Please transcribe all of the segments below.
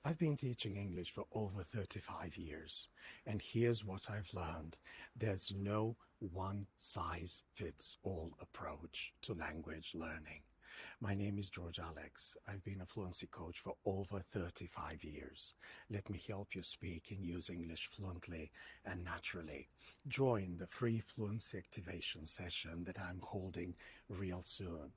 I've been teaching English for over 35 years, and here's what I've learned. There's no one-size-fits-all approach to language learning. My name is George Alex. I've been a fluency coach for over 35 years. Let me help you speak and use English fluently and naturally. Join the free Fluency Activation Session that I'm holding real soon.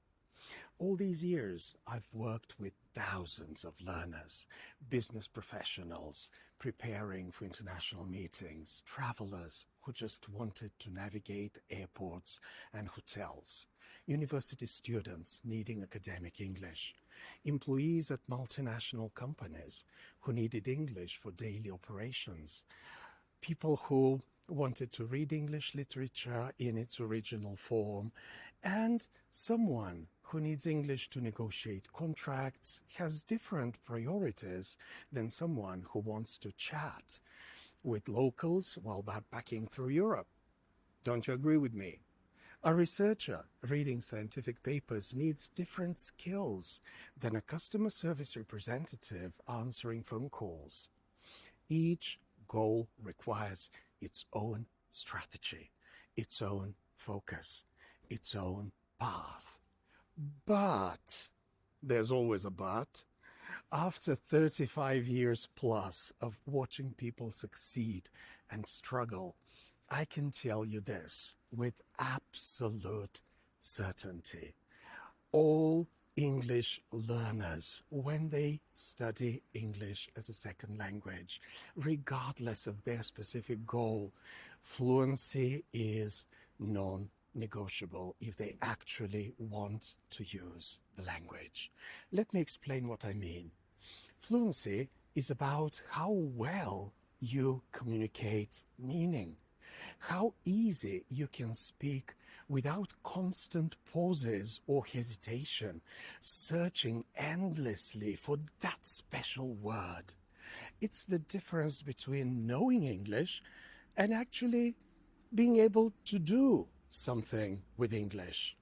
All these years, I've worked with thousands of learners, business professionals, preparing for international meetings, travelers who just wanted to navigate airports and hotels, university students needing academic English, employees at multinational companies who needed English for daily operations, people who wanted to read English literature in its original form, and someone who needs English to negotiate contracts, has different priorities than someone who wants to chat with locals while backpacking through Europe. Don't you agree with me? A researcher reading scientific papers needs different skills than a customer service representative answering phone calls. Each goal requires its own strategy, its own focus, its own path. But, there's always a but, after 35 years plus of watching people succeed and struggle, I can tell you this with absolute certainty. All English learners, when they study English as a second language, regardless of their specific goal, fluency is non-negotiable if they actually want to use the language. Let me explain what I mean. Fluency is about how well you communicate meaning, how easy you can speak without constant pauses or hesitation, searching endlessly for that special word. It's the difference between knowing English and actually being able to do something with English.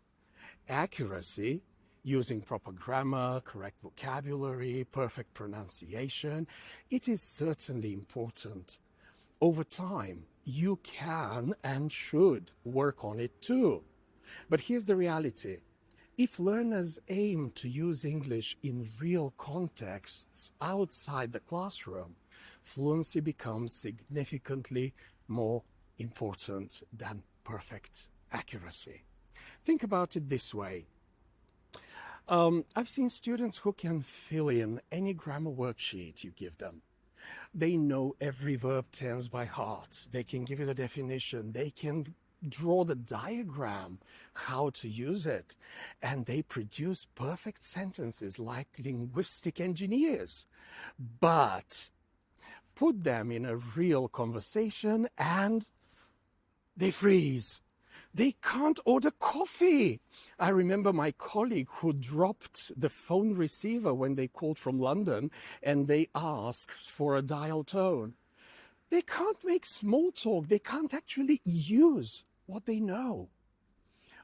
Accuracy, using proper grammar, correct vocabulary, perfect pronunciation, it is certainly important. Over time, you can and should work on it too. But here's the reality. If learners aim to use English in real contexts outside the classroom, fluency becomes significantly more important than perfect accuracy. Think about it this way. I've seen students who can fill in any grammar worksheet you give them. They know every verb tense by heart. They can give you the definition. They can draw the diagram, how to use it. And they produce perfect sentences like linguistic engineers. But put them in a real conversation and they freeze. They can't order coffee. I remember my colleague who dropped the phone receiver when they called from London and they asked for a dial tone. They can't make small talk. They can't actually use what they know.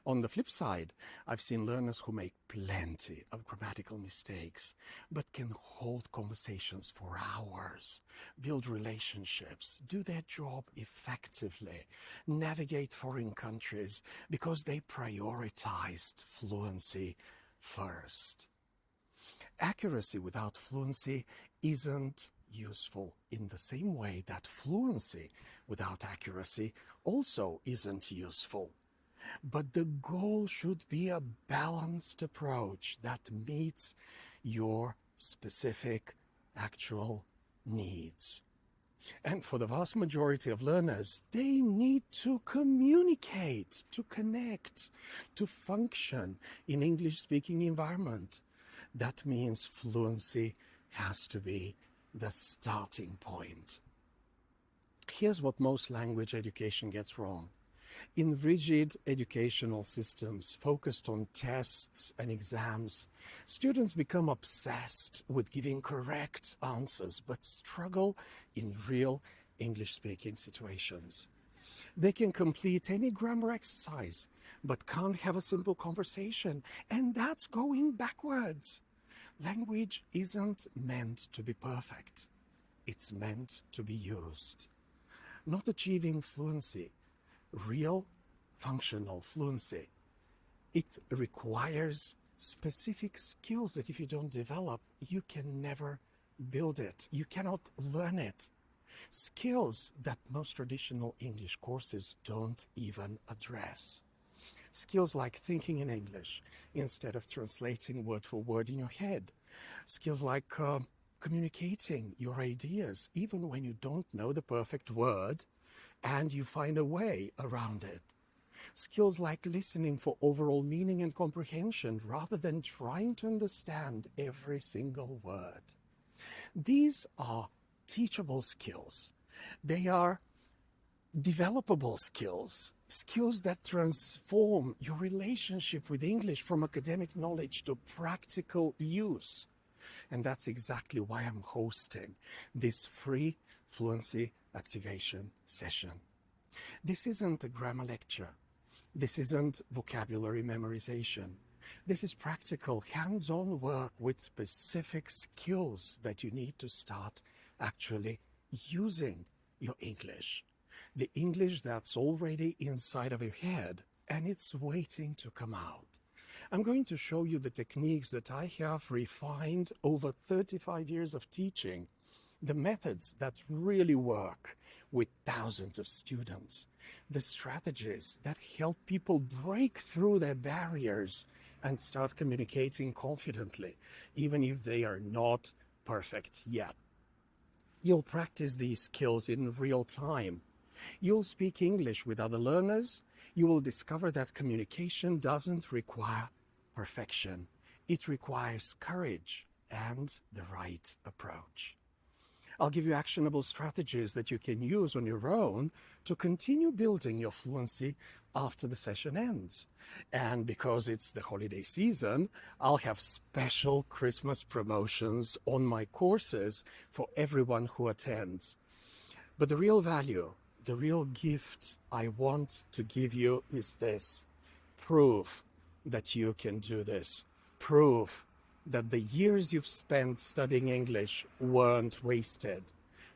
On the flip side, I've seen learners who make plenty of grammatical mistakes, but can hold conversations for hours, build relationships, do their job effectively, navigate foreign countries because they prioritized fluency first. Accuracy without fluency isn't useful in the same way that fluency without accuracy also isn't useful. But the goal should be a balanced approach that meets your specific actual needs. And for the vast majority of learners, they need to communicate, to connect, to function in English-speaking environment. That means fluency has to be the starting point. Here's what most language education gets wrong. In rigid educational systems focused on tests and exams, students become obsessed with giving correct answers but struggle in real English-speaking situations. They can complete any grammar exercise but can't have a simple conversation, and that's going backwards. Language isn't meant to be perfect. It's meant to be used. Not achieving fluency, real functional fluency, it requires specific skills that if you don't develop, you can never build it. You cannot learn it. Skills that most traditional English courses don't even address. Skills like thinking in English instead of translating word for word in your head. Skills like communicating your ideas even when you don't know the perfect word and you find a way around it. Skills like listening for overall meaning and comprehension rather than trying to understand every single word. These are teachable skills. They are developable skills, skills that transform your relationship with English from academic knowledge to practical use. And that's exactly why I'm hosting this free fluency activation session. This isn't a grammar lecture. This isn't vocabulary memorization. This is practical, hands-on work with specific skills that you need to start actually using your English. The English that's already inside of your head and it's waiting to come out. I'm going to show you the techniques that I have refined over 35 years of teaching, the methods that really work with thousands of students, the strategies that help people break through their barriers and start communicating confidently, even if they are not perfect yet. You'll practice these skills in real time. You'll speak English with other learners. You will discover that communication doesn't require perfection. It requires courage and the right approach. I'll give you actionable strategies that you can use on your own to continue building your fluency after the session ends. And because it's the holiday season, I'll have special Christmas promotions on my courses for everyone who attends. But the real value, the real gift I want to give you is this: proof that you can do this. Proof that the years you've spent studying English weren't wasted.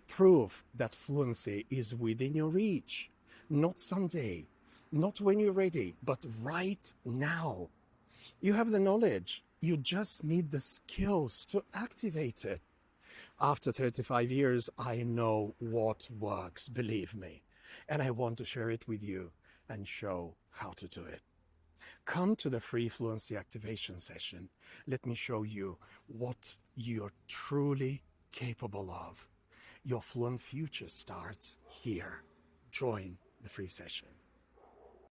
Proof that fluency is within your reach. Not someday, not when you're ready, but right now. You have the knowledge. You just need the skills to activate it. After 35 years, I know what works, believe me. And I want to share it with you and show how to do it. Come to the free fluency activation session. Let me show you what you're truly capable of. Your fluent future starts here. Join the free session.